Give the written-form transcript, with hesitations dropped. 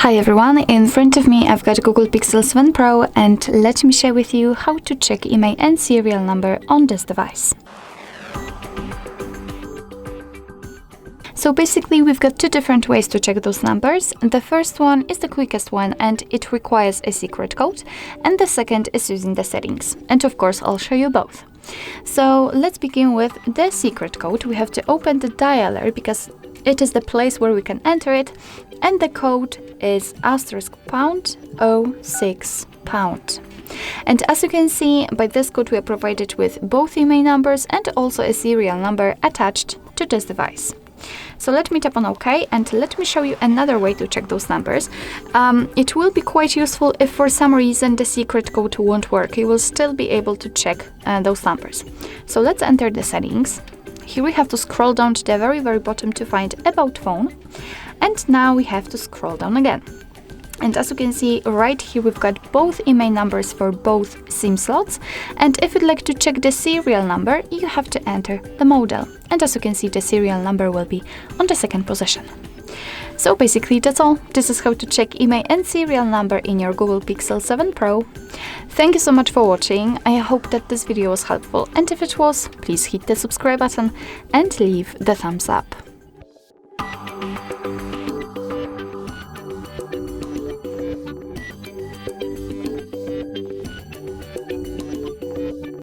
Hi everyone, in front of me I've got Google Pixel 7 Pro and let me share with you how to check IMEI and serial number on this device. So basically we've got two different ways to check those numbers. The first one is the quickest one and it requires a secret code, and the second is using the settings. And of course I'll show you both. So let's begin with the secret code. We have to open the dialer because it is the place where we can enter it, and the code is *##06#. And as you can see, by this code we are provided with both IMEI numbers and also a serial number attached to this device. So let me tap on OK and let me show you another way to check those numbers. It will be quite useful if for some reason the secret code won't work. You will still be able to check those numbers. So let's enter the settings. Here we have to scroll down to the very bottom to find About Phone. And now we have to scroll down again. And as you can see, right here we've got both IMEI numbers for both SIM slots. And if you'd like to check the serial number, you have to enter the model. And as you can see, the serial number will be on the second position. So basically that's all. This is how to check IMEI and serial number in your Google Pixel 7 Pro. Thank you so much for watching. I hope that this video was helpful, and if it was, please hit the subscribe button and leave the thumbs up.